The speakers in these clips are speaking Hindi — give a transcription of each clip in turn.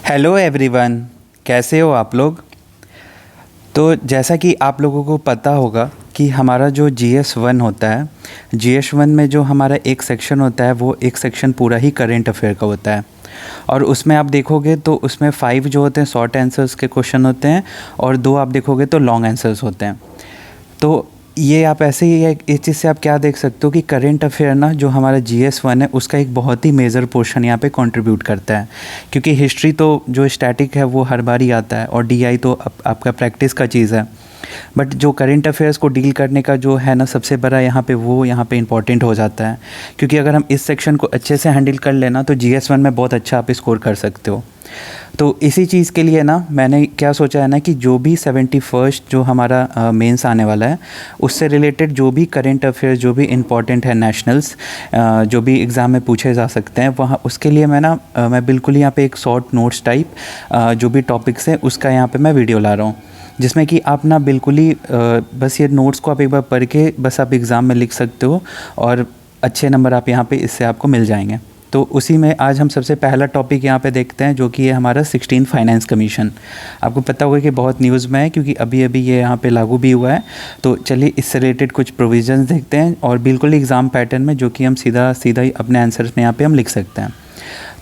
हेलो एवरीवन, कैसे हो आप लोग। तो जैसा कि आप लोगों को पता होगा कि हमारा जो GS1 होता है, GS1 में जो हमारा एक सेक्शन होता है वो एक सेक्शन पूरा ही करेंट अफेयर का होता है। और उसमें आप देखोगे तो उसमें 5 जो होते हैं शॉर्ट आंसर्स के क्वेश्चन होते हैं और 2 आप देखोगे तो लॉन्ग आंसर्स होते हैं। तो ये आप ऐसे ही इस चीज़ से आप क्या देख सकते हो कि करेंट अफेयर ना जो हमारा GS1 है उसका एक बहुत ही मेजर पोर्शन यहाँ पे कंट्रीब्यूट करता है। क्योंकि हिस्ट्री तो जो स्टैटिक है वो हर बार ही आता है और DI तो आपका प्रैक्टिस का चीज़ है। बट जो करेंट अफेयर्स को डील करने का जो है ना सबसे बड़ा यहाँ पे इम्पॉर्टेंट हो जाता है। क्योंकि अगर हम इस सेक्शन को अच्छे से हैंडल कर लेना तो GS1 में बहुत अच्छा आप स्कोर कर सकते हो। तो इसी चीज़ के लिए ना मैंने क्या सोचा है ना कि जो भी 71st जो हमारा मेंस आने वाला है उससे रिलेटेड जो भी करेंट अफेयर्स जो भी इम्पॉर्टेंट है नेशनल्स जो भी एग्ज़ाम में पूछे जा सकते हैं वहाँ उसके लिए मैं बिल्कुल यहाँ पे एक शॉर्ट नोट्स टाइप जो भी टॉपिक्स हैं उसका यहाँ पे मैं वीडियो ला रहा हूँ, जिसमें कि आप ना बिल्कुल ही बस ये नोट्स को आप एक बार पढ़ के बस आप एग्ज़ाम में लिख सकते हो और अच्छे नंबर आप यहाँ पे इससे आपको मिल जाएंगे। तो उसी में आज हम सबसे पहला टॉपिक यहाँ पे देखते हैं जो कि है हमारा 16 फाइनेंस कमीशन। आपको पता होगा कि बहुत न्यूज़ में है क्योंकि अभी अभी ये यहाँ पे लागू भी हुआ है। तो चलिए इससे रिलेटेड कुछ प्रोविजंस देखते हैं और बिल्कुल एग्ज़ाम पैटर्न में जो कि हम सीधा सीधा ही अपने आंसर्स में यहाँ पे हम लिख सकते हैं।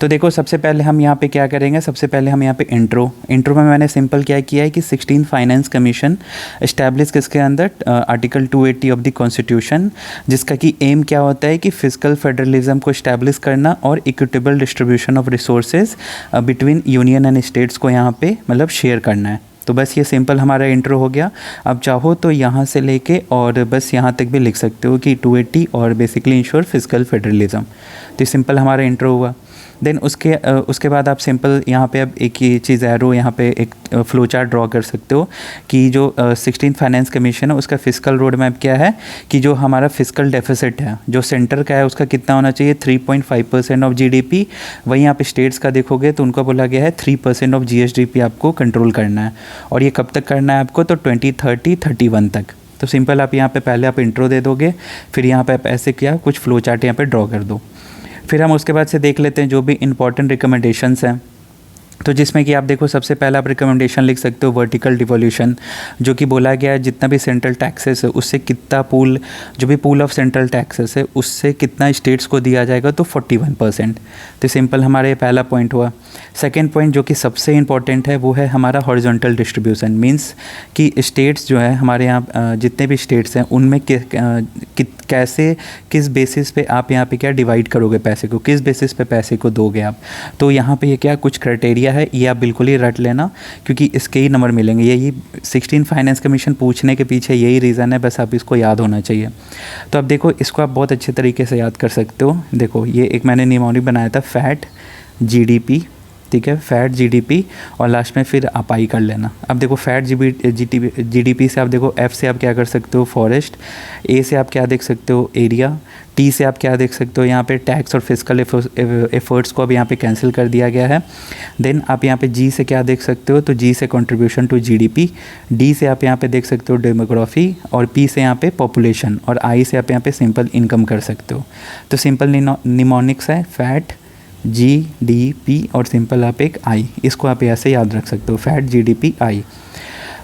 तो देखो सबसे पहले हम यहाँ पे क्या करेंगे, सबसे पहले हम यहाँ पे इंट्रो में मैंने सिंपल क्या किया है कि 16 फाइनेंस कमीशन इस्टेब्लिश किसके अंदर आर्टिकल 280 ऑफ द कॉन्स्टिट्यूशन, जिसका कि एम क्या होता है कि फिजिकल फेडरलिज्म को इस्टेब्लिश करना और equitable distribution of resources between union and states को यहाँ पे मतलब शेयर करना है। तो बस ये सिंपल हमारा इंट्रो हो गया। अब चाहो तो यहाँ से लेके और बस यहाँ तक भी लिख सकते हो कि 280 और बेसिकली इंश्योर फिजिकल फेडरलिज्म। तो ये सिंपल हमारा इंट्रो हुआ। देन उसके बाद आप सिंपल यहाँ पे अब एक ही चीज़ एरो यहाँ पे एक फ्लो चार्ट ड्रॉ कर सकते हो कि जो 16 फाइनेंस कमीशन है उसका फिजिकल रोड मैप क्या है कि जो हमारा फिजिकल डेफिसिट है जो सेंटर का है उसका कितना होना चाहिए 3.5% ऑफ GDP। वहीं आप स्टेट्स का देखोगे तो उनका बोला गया है 3% ऑफ GSDP आपको कंट्रोल करना है। और ये कब तक करना है आपको, तो 2030-31 तक। तो सिंपल आप यहाँ पे पहले आप इंट्रो दे दोगे, फिर यहाँ पे आप ऐसे क्या कुछ फ्लो चार्ट यहाँ पे ड्रॉ कर दो। फिर हम उसके बाद से देख लेते हैं जो भी इंपॉर्टेंट रिकमेंडेशंस हैं। तो जिसमें कि आप देखो सबसे पहला आप रिकमेंडेशन लिख सकते हो वर्टिकल डिवोल्यूशन, जो कि बोला गया है जितना भी सेंट्रल टैक्सेस है उससे कितना पूल जो भी पूल ऑफ सेंट्रल टैक्सेस है उससे कितना स्टेट्स को दिया जाएगा, तो 41%। तो सिंपल हमारा ये पहला पॉइंट हुआ। सेकेंड पॉइंट जो कि सबसे इंपॉर्टेंट है वो है हमारा हॉरिजॉन्टल डिस्ट्रीब्यूशन, मीन्स कि स्टेट्स जो है हमारे यहाँ जितने भी स्टेट्स हैं उनमें कैसे किस बेसिस पे आप यहाँ पे क्या डिवाइड करोगे पैसे को, किस बेसिस पे पैसे को दोगे आप। तो यहाँ पे ये क्या कुछ क्राइटेरिया है, ये आप बिल्कुल ही रट लेना क्योंकि इसके ही नंबर मिलेंगे। यही 16 फाइनेंस कमीशन पूछने के पीछे यही रीज़न है, बस आप इसको याद होना चाहिए। तो अब देखो इसको आप बहुत अच्छे तरीके से याद कर सकते हो। देखो ये एक मैंने निमोनिक बनाया था फैट GDP, ठीक है, फैट GDP और लास्ट में फिर आप आई कर लेना। अब देखो फैट GDP से आप देखो F से आप क्या कर सकते हो फॉरेस्ट, A से आप क्या देख सकते हो एरिया, T से आप क्या देख सकते हो यहाँ पे टैक्स और फिजिकल एफर्ट्स को अब यहाँ पे कैंसिल कर दिया गया है। देन आप यहाँ पे G से क्या देख सकते हो, तो G से कंट्रीब्यूशन टू GDP, D से आप यहाँ पे देख सकते हो डेमोग्राफी और P से यहाँ पे पॉपुलेशन और I से आप यहाँ पे सिंपल इनकम कर सकते हो। तो सिंपल निमोनिक्स है फैट GDP और सिंपल आप एक I, इसको आप ऐसे याद रख सकते हो फैट GDP I।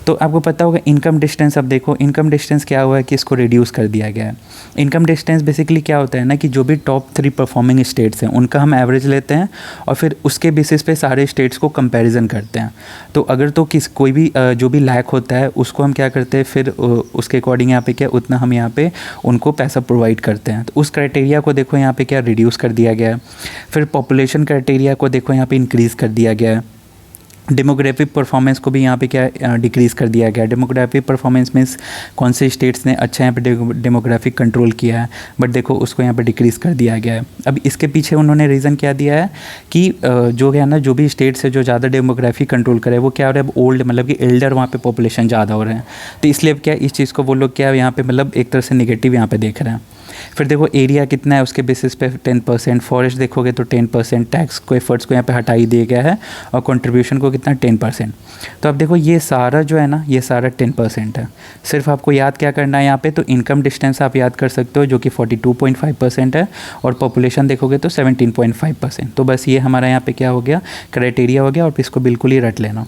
तो आपको पता होगा इनकम डिस्टेंस। अब देखो इनकम डिस्टेंस क्या हुआ है कि इसको रिड्यूस कर दिया गया है। इनकम डिस्टेंस बेसिकली क्या होता है ना कि जो भी टॉप 3 परफॉर्मिंग स्टेट्स हैं उनका हम एवरेज लेते हैं और फिर उसके बेसिस पे सारे स्टेट्स को कंपैरिजन करते हैं। तो अगर तो कोई भी जो भी लैक होता है उसको हम क्या करते हैं फिर उसके अकॉर्डिंग यहाँ पे क्या उतना हम यहाँ पे उनको पैसा प्रोवाइड करते हैं। तो उस क्राइटेरिया को देखो यहाँ पे क्या रिड्यूस कर दिया गया है। फिर पॉपुलेशन क्राइटेरिया को देखो यहाँ पे इंक्रीज़ कर दिया गया है। डेमोग्राफिक परफॉर्मेंस को भी यहाँ पे क्या डिक्रीज़ कर दिया गया। डेमोग्राफिक परफॉर्मेंस मीन्स कौन से स्टेट्स ने अच्छा यहाँ पे डेमोग्राफिक कंट्रोल किया है, बट देखो उसको यहाँ पे डिक्रीज़ कर दिया गया है। अब इसके पीछे उन्होंने रीज़न क्या दिया है कि जो है ना जो भी स्टेट्स है जो ज़्यादा डेमोग्राफिक कंट्रोल करे वो क्या हो रहा है अब ओल्ड मतलब कि एल्डर वहाँ पे पॉपुलेशन ज़्यादा हो रहे हैं। तो इसलिए अब क्या इस चीज़ को वो लोग क्या यहाँ पे मतलब एक तरह से निगेटिव यहाँ पे देख रहे हैं। फिर देखो एरिया कितना है उसके बेसिस पे 10%, फॉरेस्ट देखोगे तो 10%, टैक्स को एफर्ट्स को यहाँ पे हटा ही दिया गया है और कंट्रीब्यूशन को कितना 10%। तो अब देखो ये सारा जो है ना ये सारा 10% है। सिर्फ आपको याद क्या करना है यहाँ पे, तो इनकम डिस्टेंस आप याद कर सकते हो जो कि 42.5% है और पॉपुलेशन देखोगे तो 17.5%। तो बस ये हमारा यहाँ पे क्या हो गया, क्राइटेरिया हो गया और इसको बिल्कुल ही रट लेना।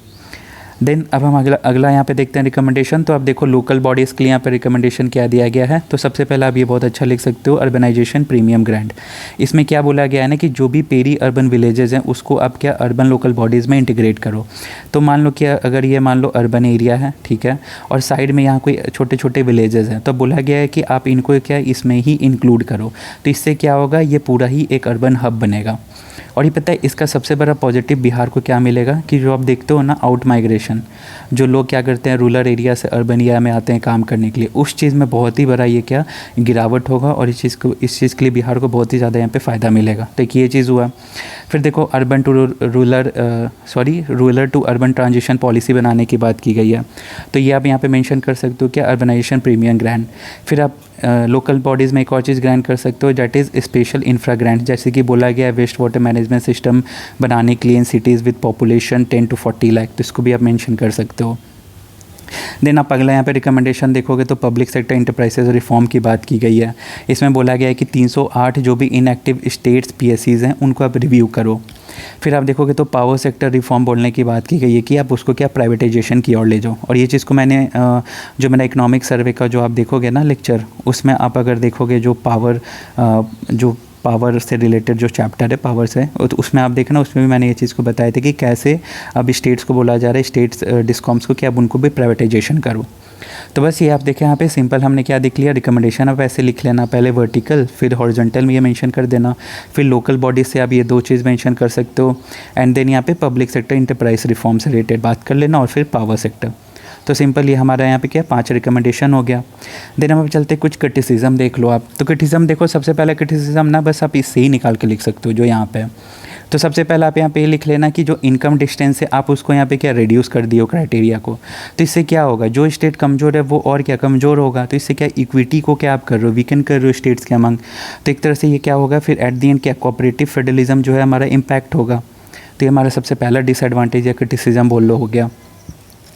देन अब हम अगला यहाँ पे देखते हैं रिकमेंडेशन। तो अब देखो लोकल बॉडीज़ के लिए यहाँ पे रिकमेंडेशन क्या दिया गया है। तो सबसे पहले आप ये बहुत अच्छा लिख सकते हो, अर्बनाइजेशन प्रीमियम ग्रांट। इसमें क्या बोला गया है ना कि जो भी पेरी अर्बन विलेजेस हैं उसको आप क्या अर्बन लोकल बॉडीज़ में इंटीग्रेट करो। तो मान लो कि अगर ये मान लो अर्बन एरिया है, ठीक है, और साइड में यहाँ कोई छोटे छोटे विलेजेस हैं, तो बोला गया है कि आप इनको क्या इसमें ही इंक्लूड करो। तो इससे क्या होगा, ये पूरा ही एक अर्बन हब बनेगा। और ये पता है इसका सबसे बड़ा पॉजिटिव बिहार को क्या मिलेगा कि जो आप देखते हो ना आउट माइग्रेशन, जो लोग क्या करते हैं रूरल एरिया से अर्बन एरिया में आते हैं काम करने के लिए, उस चीज़ में बहुत ही बड़ा ये क्या गिरावट होगा और इस चीज़ के लिए बिहार को बहुत ही ज़्यादा यहाँ पे फ़ायदा मिलेगा। तो ये चीज़ हुआ। फिर देखो urban to rural to urban transition policy बनाने की बात की गई है। तो ये आप यहाँ पे मेंशन कर सकते हो क्या, अर्बनाइजेशन प्रीमियम ग्रांट। फिर आप लोकल बॉडीज़ में एक और चीज़ ग्रांट कर सकते हो that is special infra grant. जैसे कि बोला गया है वेस्ट वाटर मैनेजमेंट सिस्टम बनाने के लिए इन cities with population 10 to 40 lakh, तो इसको भी आप मेंशन कर सकते हो। देन आप अगला यहाँ पे रिकमेंडेशन देखोगे तो पब्लिक सेक्टर इंटरप्राइजेज रिफॉर्म की बात की गई है। इसमें बोला गया है कि 308 जो भी इनएक्टिव स्टेट्स PSCs हैं उनको आप रिव्यू करो। फिर आप देखोगे तो पावर सेक्टर रिफॉर्म बोलने की बात की गई है कि आप उसको क्या प्राइवेटाइजेशन की ओर ले जाओ। और ये चीज़ को मैंने जो मेरा इकोनॉमिक सर्वे का जो आप देखोगे ना लेक्चर, उसमें आप अगर देखोगे जो पावर से रिलेटेड जो चैप्टर है पावर से, तो उसमें आप देखना, उसमें भी मैंने ये चीज़ को बताया था कि कैसे अब स्टेट्स को बोला जा रहा है, स्टेट्स डिस्कॉम्स को कि अब उनको भी प्राइवेटाइजेशन करो। तो बस ये आप देखें यहाँ पे सिंपल हमने क्या देख लिया, रिकमेंडेशन आप ऐसे लिख लेना, पहले वर्टिकल फिर हॉरिजॉन्टल में ये मेंशन कर देना, फिर लोकल बॉडी से आप ये दो चीज़ मेंशन कर सकते हो, एंड देन यहाँ पे पब्लिक सेक्टर इंटरप्राइज रिफॉर्म से रिलेटेड बात कर लेना और फिर पावर सेक्टर। तो सिंपल ये हमारा यहाँ पे क्या 5 रिकमेंडेशन हो गया। देन हम चलते कुछ क्रिटिसिज्म देख लो आप। तो क्रिटिसिज्म देखो, सबसे पहला क्रिटिसिज्म ना बस आप इससे ही निकाल के लिख सकते हो जो यहाँ पे है। तो सबसे पहले आप यहाँ पे लिख लेना कि जो इनकम डिस्टेंस है आप उसको यहाँ पे क्या रिड्यूस कर दियो क्राइटेरिया को। तो इससे क्या होगा, जो स्टेट कमज़ोर है वो और क्या कमज़ोर होगा। तो इससे क्या इक्विटी को क्या आप कर रहे हो, वीकन कर रहे हो स्टेट्स के अमंग। तो एक तरह से ये क्या होगा फिर एट दी एंड क्या कोऑपरेटिव फेडरलिज्म जो है हमारा इम्पैक्ट होगा। तो ये हमारा सबसे पहला डिसएडवांटेज या क्रिटिसिज्म बोल लो हो गया।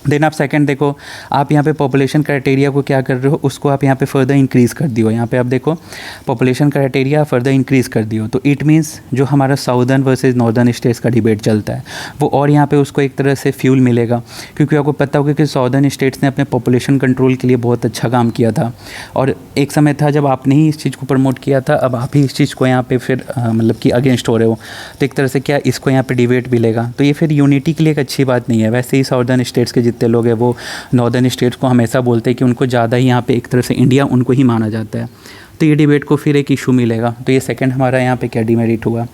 देन आप सेकंड देखो, आप यहाँ पे पॉपुलेशन क्राइटेरिया को क्या कर रहे हो, उसको आप यहाँ पे फर्दर इंक्रीज़ कर दियो। यहाँ पे आप देखो पॉपुलेशन क्राइटेरिया फर्दर इंक्रीज़ कर दियो। तो इट मीन्स जो हमारा साउदर्न वर्सेस नॉर्दर्न स्टेट्स का डिबेट चलता है वो और यहाँ पे उसको एक तरह से फ्यूल मिलेगा, क्योंकि आपको पता होगा कि साउदर्न स्टेट्स ने अपने पॉपुलेशन कंट्रोल के लिए बहुत अच्छा काम किया था और एक समय था जब आपने ही इस चीज़ को प्रमोट किया था, अब आप ही इस चीज़ को यहाँ पर फिर मतलब कि अगेंस्ट हो रहे हो। तो एक तरह से क्या इसको यहाँ पर डिबेट मिलेगा। तो ये फिर यूनिटी के लिए एक अच्छी बात नहीं है। वैसे ही साउदर्न स्टेट्स के जितने लोग हैं वो नॉर्दर्न स्टेट्स को हमेशा बोलते हैं कि उनको ज़्यादा ही यहाँ पे एक तरह से इंडिया उनको ही माना जाता है। तो ये डिबेट को फिर एक इशू मिलेगा। तो ये सेकंड हमारा यहाँ पे क्या डिमेरिट हुआ।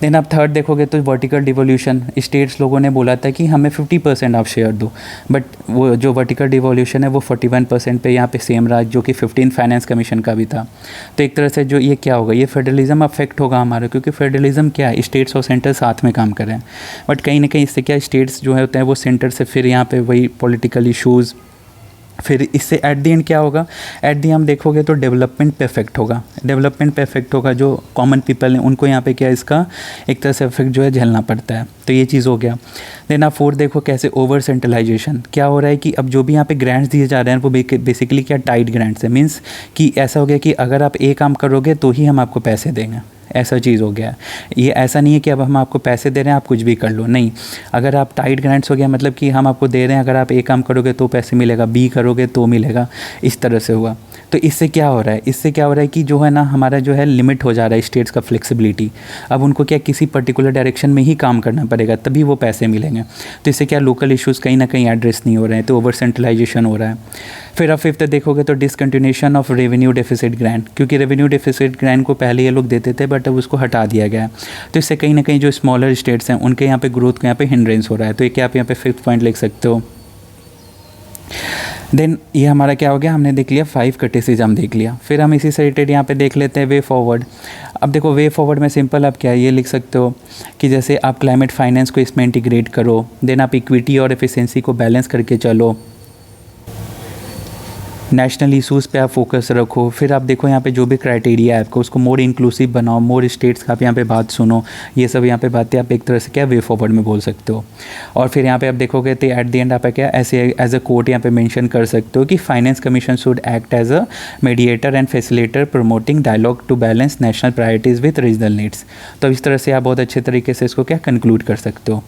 देन आप थर्ड देखोगे तो वर्टिकल डिवोल्यूशन, स्टेट्स लोगों ने बोला था कि हमें 50% आप शेयर दो, बट वो जो वर्टिकल डिवोल्यूशन है वो 41% पे यहाँ पे सेम रहा, जो कि 15 फाइनेंस कमीशन का भी था। तो एक तरह से जो ये क्या होगा, ये फेडरलिज्म अफेक्ट होगा हमारा, क्योंकि फेडरलिज्म क्या है, स्टेट्स और सेंटर साथ में काम कर रहे हैं। बट कहीं ना कहीं इससे क्या स्टेट्स जो है होते हैं वो सेंटर से फिर यहाँ पर वही पॉलिटिकल इशूज़, फिर इससे एट दी एंड क्या होगा, एट दी हम देखोगे तो डेवलपमेंट पे इफेक्ट होगा। डेवलपमेंट पे इफेक्ट होगा, जो कॉमन पीपल हैं उनको यहाँ पे क्या इसका एक तरह से इफेक्ट जो है झेलना पड़ता है। तो ये चीज़ हो गया। देन आप फोर्थ देखो कैसे ओवर सेंट्रलाइजेशन क्या हो रहा है कि अब जो भी यहाँ पे ग्रांट्स दिए जा रहे हैं वो बेसिकली क्या टाइट ग्रांट्स है। मीन्स कि ऐसा हो गया कि अगर आप एक काम करोगे तो ही हम आपको पैसे देंगे, ऐसा चीज़ हो गया है। ये ऐसा नहीं है कि अब हम आपको पैसे दे रहे हैं आप कुछ भी कर लो, नहीं। अगर आप टाइट ग्रांट्स हो गया मतलब कि हम आपको दे रहे हैं, अगर आप एक काम करोगे तो पैसे मिलेगा, बी करोगे तो मिलेगा, इस तरह से हुआ। तो इससे क्या हो रहा है, इससे क्या हो रहा है कि जो है ना हमारा जो है लिमिट हो जा रहा है स्टेट्स का फ्लेक्सिबिलिटी। अब उनको क्या किसी पर्टिकुलर डायरेक्शन में ही काम करना पड़ेगा तभी वो पैसे मिलेंगे। तो इससे क्या लोकल इश्यूज़ कहीं ना कहीं एड्रेस नहीं हो रहे हैं, तो ओवर सेंट्रलाइजेशन हो रहा है। फिर अब फिफ्थ देखोगे तो discontinuation of revenue deficit grant, क्योंकि रेवेन्यू डेफिसिट ग्रांट को पहले ये लोग देते थे बट अब उसको हटा दिया गया है। तो इससे कहीं ना कहीं जो स्मॉलर स्टेट्स हैं उनके यहाँ पे ग्रोथ को यहाँ पे हिंड्रेंस हो रहा है। तो ये क्या आप यहाँ पे फिफ्थ पॉइंट लिख सकते हो। देन ये हमारा क्या हो गया, हमने देख लिया 5 क्रिटिसिज्म देख लिया। फिर हम इसी से रिलेटेड यहाँ पे देख लेते हैं वे फॉरवर्ड। अब देखो वे फॉरवर्ड में सिंपल आप क्या ये लिख सकते हो कि जैसे आप क्लाइमेट फाइनेंस को इसमें इंटीग्रेट करो, देन आप इक्विटी और एफिशिएंसी को बैलेंस करके चलो, नेशनल इशूज़ पे आप फोकस रखो। फिर आप देखो यहाँ पे जो भी क्राइटेरिया है आपको उसको मोर इंक्लूसिव बनाओ, मोर स्टेट्स का आप यहाँ पे बात सुनो। ये सब यहाँ पे बातें आप एक तरह से क्या वे फॉरवर्ड में बोल सकते हो। और फिर यहाँ पे आप देखोगे तो एट द एंड आप क्या ऐसे एज अ कोट यहाँ पे मेंशन कर सकते हो कि finance commission should act as a mediator and facilitator promoting dialogue to balance national priorities with regional needs. तो इस तरह से आप बहुत अच्छे तरीके से इसको क्या कंक्लूड कर सकते हो।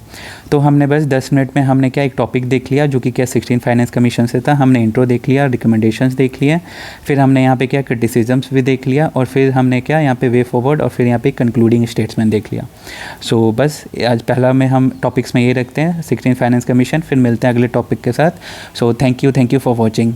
तो हमने बस 10 मिनट में हमने क्या एक टॉपिक देख लिया जो कि क्या 16 फाइनेंस कमीशन से था। हमने इंट्रो देख लिया, रिकमेंडेशंस देख लिए, फिर हमने यहाँ पे क्या क्रिटिसिजम्स भी देख लिया, और फिर हमने क्या यहाँ पे वे फॉरवर्ड और फिर यहाँ पे कंक्लूडिंग स्टेट्समेंट देख लिया। सो बस आज पहला में हम टॉपिक्स में ये रखते हैं 16 फाइनेंस कमीशन, फिर मिलते हैं अगले टॉपिक के साथ। So thank you for watching.